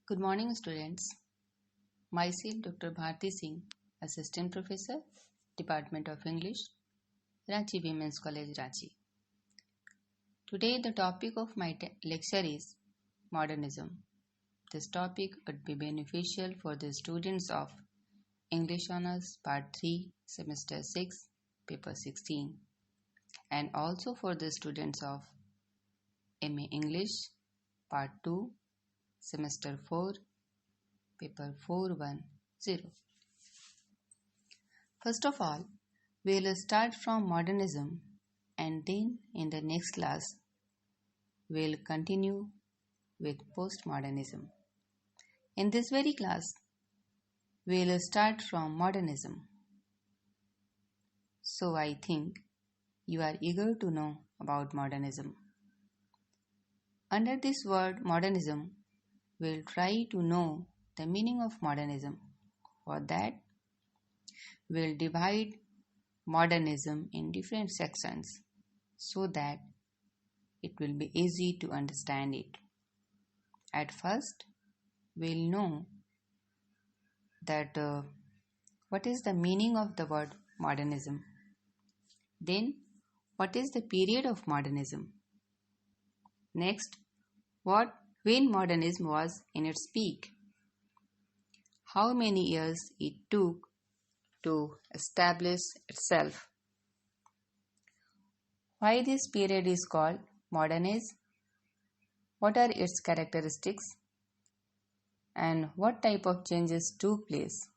Good morning, students. Myself, Dr. Bharti Singh, Assistant Professor, Department of English, Ranchi Women's College, Ranchi. Today, the topic of my lecture is Modernism. This topic would be beneficial for the students of English Honours Part 3, Semester 6, Paper 16, and also for the students of MA English Part 2, Semester 4, Paper 410. First of all, we will start from modernism and then in the next class we will continue with postmodernism. In this very class, we will start from modernism. So I think you are eager to know about modernism. Under this word modernism, we will try to know the meaning of modernism. For that, we will divide modernism in different sections so that it will be easy to understand it. At first, we will know that what is the meaning of the word modernism. Then, what is the period of modernism? Next, when modernism was in its peak? How many years it took to establish itself? Why this period is called modern age? What are its characteristics? And what type of changes took place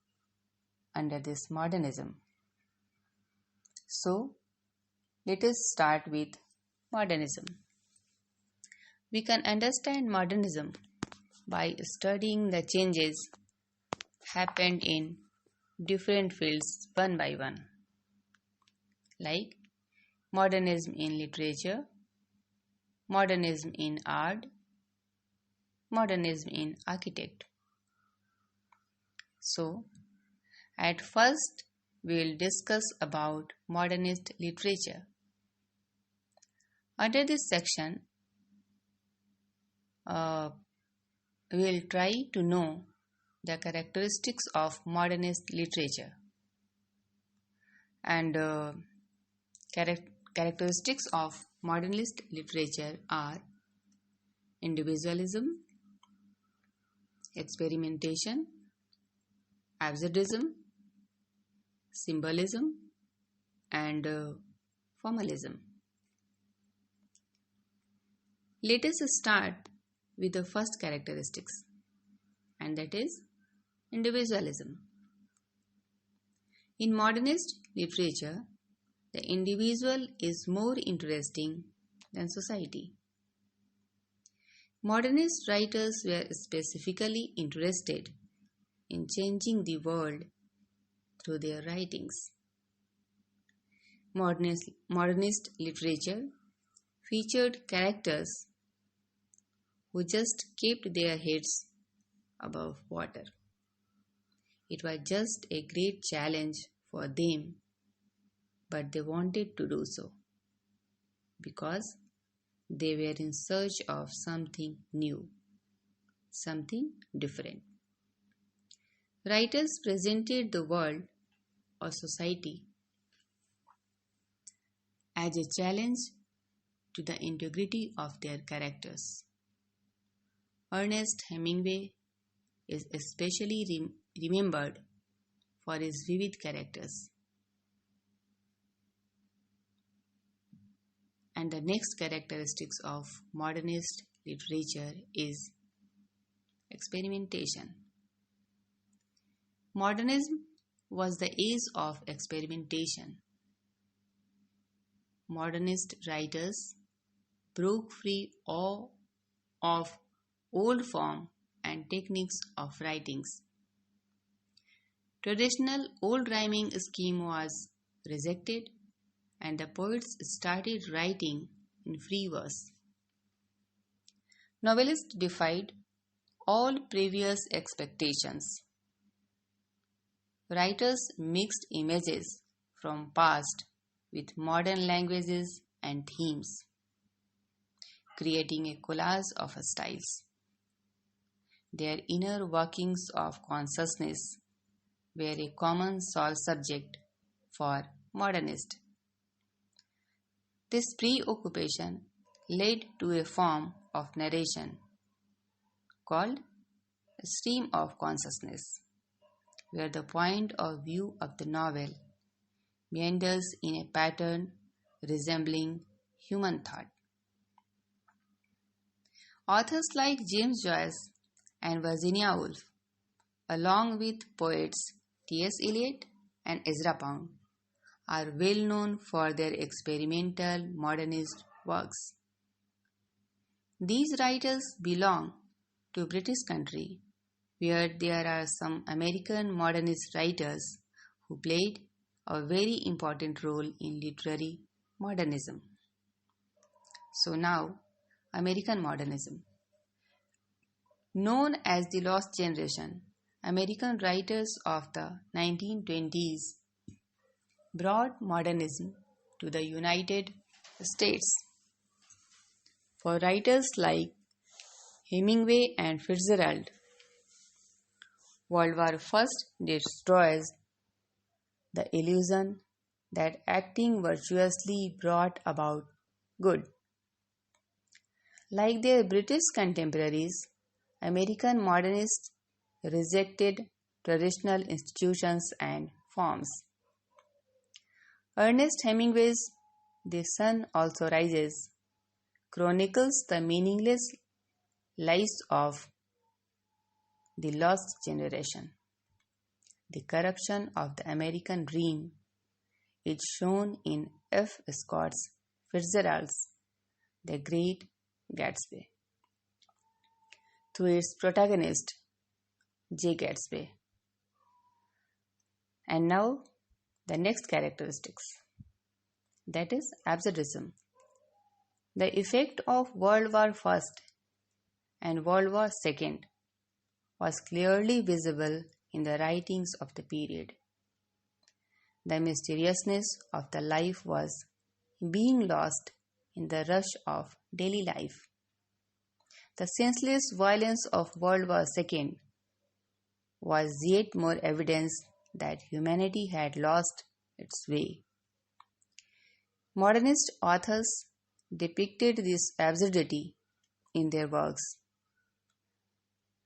under this modernism? So, let us start with modernism. We can understand modernism by studying the changes happened in different fields one by one, like modernism in literature, modernism in art, modernism in architecture. So, at first we will discuss about modernist literature. Under this section, we will try to know the characteristics of modernist literature. And characteristics of modernist literature are individualism, experimentation, absurdism, symbolism, and formalism. Let us start with the first characteristics, and that is individualism. In modernist literature, the individual is more interesting than society. Modernist writers were specifically interested in changing the world through their writings. Modernist literature featured characters who just kept their heads above water. It was just a great challenge for them, but they wanted to do so because they were in search of something new, something different. Writers presented the world or society as a challenge to the integrity of their characters. Ernest Hemingway is especially remembered for his vivid characters. And the next characteristics of modernist literature is experimentation. Modernism was the age of experimentation. Modernist writers broke free of old form and techniques of writings. Traditional old rhyming scheme was rejected and the poets started writing in free verse. Novelists defied all previous expectations. Writers mixed images from past with modern languages and themes, creating a collage of styles. their inner workings of consciousness were a common sole subject for modernists. This preoccupation led to a form of narration called stream of consciousness, where the point of view of the novel meanders in a pattern resembling human thought. Authors like James Joyce and Virginia Woolf, along with poets T.S. Eliot and Ezra Pound, are well known for their experimental modernist works. These writers belong to British country, where there are some American modernist writers who played a very important role in literary modernism. So now, American modernism. Known as the Lost Generation, American writers of the 1920s brought modernism to the United States. For writers like Hemingway and Fitzgerald, World War I destroys the illusion that acting virtuously brought about good. Like their British contemporaries, American modernists rejected traditional institutions and forms. Ernest Hemingway's The Sun Also Rises chronicles the meaningless lives of the lost generation. The corruption of the American dream is shown in F. Scott Fitzgerald's The Great Gatsby, through its protagonist, J. Gatsby. And now, the next characteristics, that is absurdism. The effect of World War I and World War II was clearly visible in the writings of the period. The mysteriousness of the life was being lost in the rush of daily life. The senseless violence of World War II was yet more evidence that humanity had lost its way. Modernist authors depicted this absurdity in their works.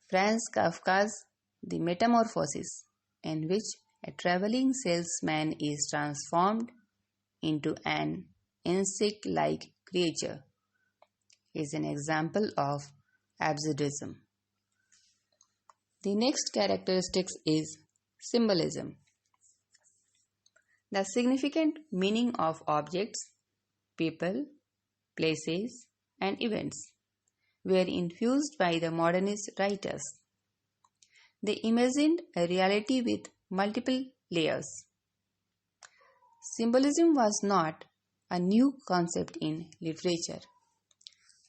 Franz Kafka's The Metamorphosis, in which a traveling salesman is transformed into an insect-like creature, is an example of absurdism. The next characteristic is symbolism. The significant meaning of objects, people, places, and events were infused by the modernist writers. They imagined a reality with multiple layers. Symbolism was not a new concept in literature,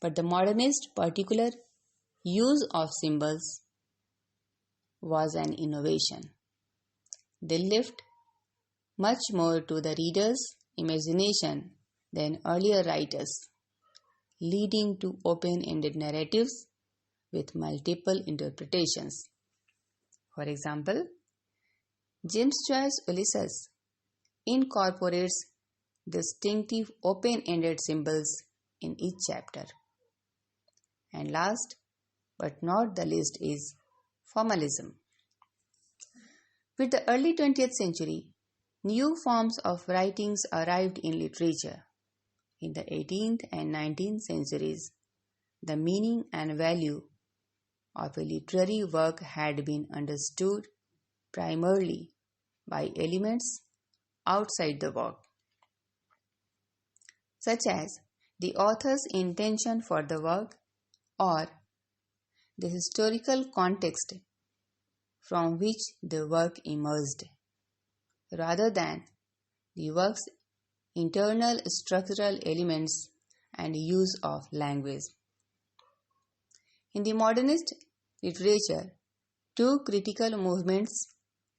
but the modernist particular use of symbols was an innovation. They left much more to the reader's imagination than earlier writers, leading to open-ended narratives with multiple interpretations. For example, James Joyce's Ulysses incorporates distinctive open-ended symbols in each chapter. And last but not the least is formalism. With the early 20th century, new forms of writings arrived in literature. In the 18th and 19th centuries, the meaning and value of a literary work had been understood primarily by elements outside the work, such as the author's intention for the work or the historical context from which the work emerged, rather than the work's internal structural elements and use of language. In the modernist literature, two critical movements,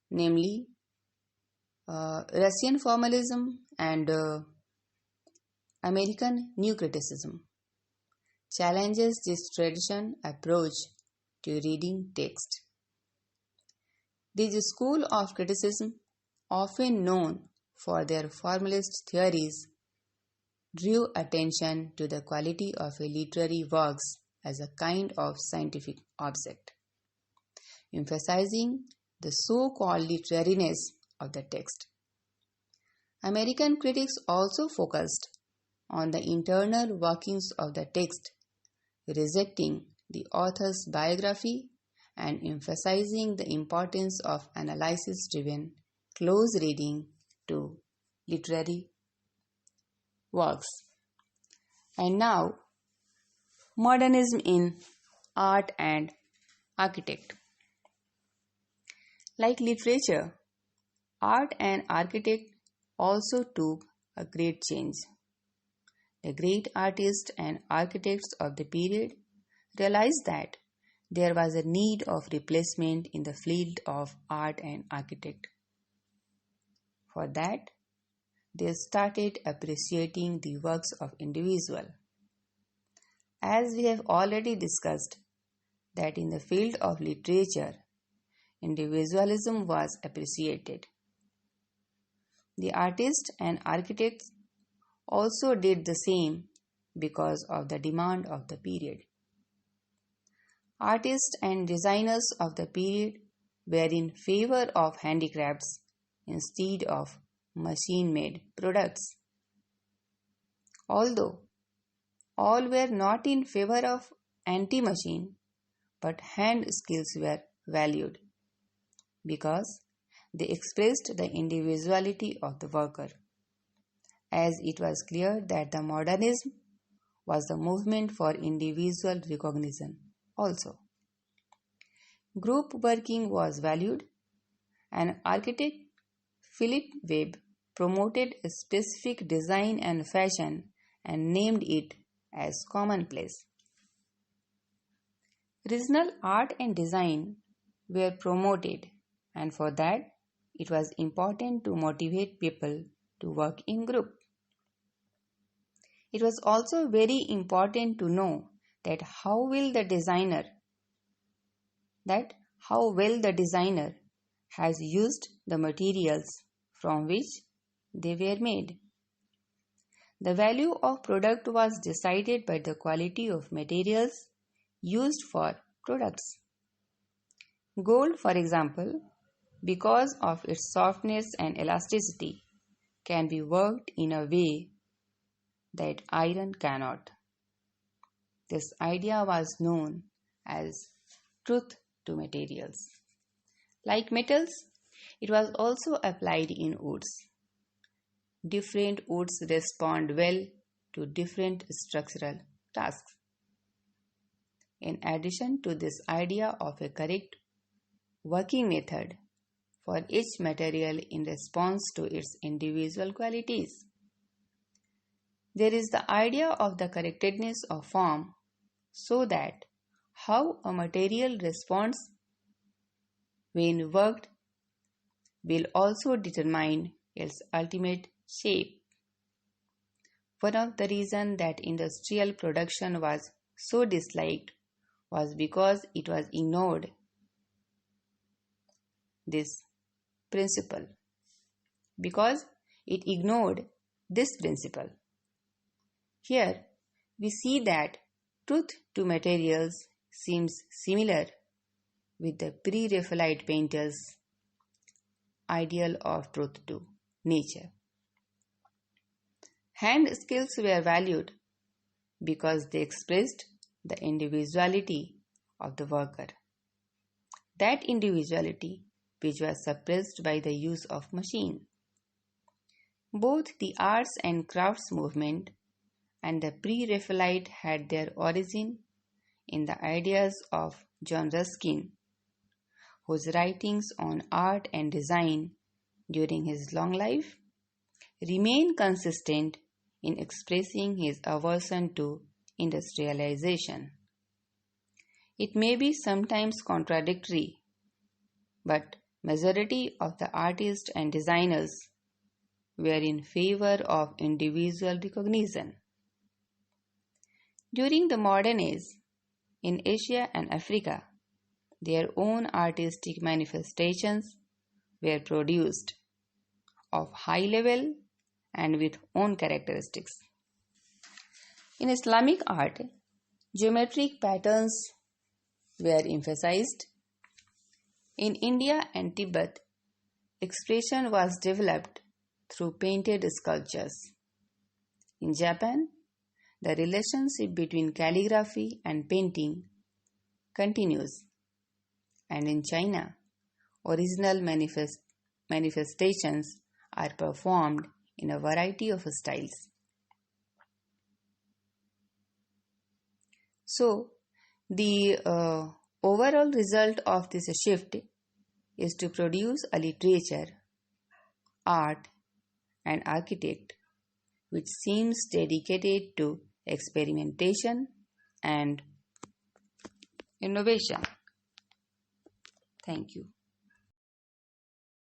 namely Russian formalism and American new criticism, challenges this traditional approach to reading text. This school of criticism, often known for their formalist theories, drew attention to the quality of a literary works as a kind of scientific object, emphasizing the so-called literariness of the text. American critics also focused on the internal workings of the text, rejecting the author's biography and emphasizing the importance of analysis-driven close reading to literary works. And now, modernism in art and architect. Like literature, art and architect also took a great change. The great artists and architects of the period realized that there was a need of replacement in the field of art and architect. For that, they started appreciating the works of individuals. As we have already discussed, that in the field of literature, individualism was appreciated. The artists and architects also did the same because of the demand of the period. Artists and designers of the period were in favor of handicrafts instead of machine-made products. Although all were not in favor of anti-machine, but hand skills were valued because they expressed the individuality of the worker, as it was clear that the modernism was the movement for individual recognition also. Group working was valued, and architect Philip Webb promoted a specific design and fashion and named it as commonplace. Regional art and design were promoted, and for that it was important to motivate people to work in group. It was also very important to know that how well the designer has used the materials from which they were made. The value of product was decided by the quality of materials used for products. Gold, for example, because of its softness and elasticity, can be worked in a way that iron cannot. This idea was known as truth to materials. Like metals, it was also applied in woods. Different woods respond well to different structural tasks. In addition to this idea of a correct working method for each material in response to its individual qualities, there is the idea of the correctness of form, so that how a material responds when worked will also determine its ultimate shape. One of the reasons that industrial production was so disliked was because it was ignored this principle. Here we see that truth to materials seems similar with the pre-Raphaelite painters' ideal of truth to nature. Hand skills were valued because they expressed the individuality of the worker. That individuality which was suppressed by the use of machine. Both the arts and crafts movement and the pre-Raphaelite had their origin in the ideas of John Ruskin, whose writings on art and design during his long life remain consistent in expressing his aversion to industrialization. It may be sometimes contradictory, but majority of the artists and designers were in favor of individual recognition. During the modern age, in Asia and Africa, their own artistic manifestations were produced of high level and with own characteristics. In Islamic art, geometric patterns were emphasized. In India and Tibet, expression was developed through painted sculptures. In Japan, the relationship between calligraphy and painting continues, and in China, original manifestations are performed in a variety of styles. So, the overall result of this shift is to produce a literature, art, and architect which seems dedicated to experimentation and innovation. Thank you.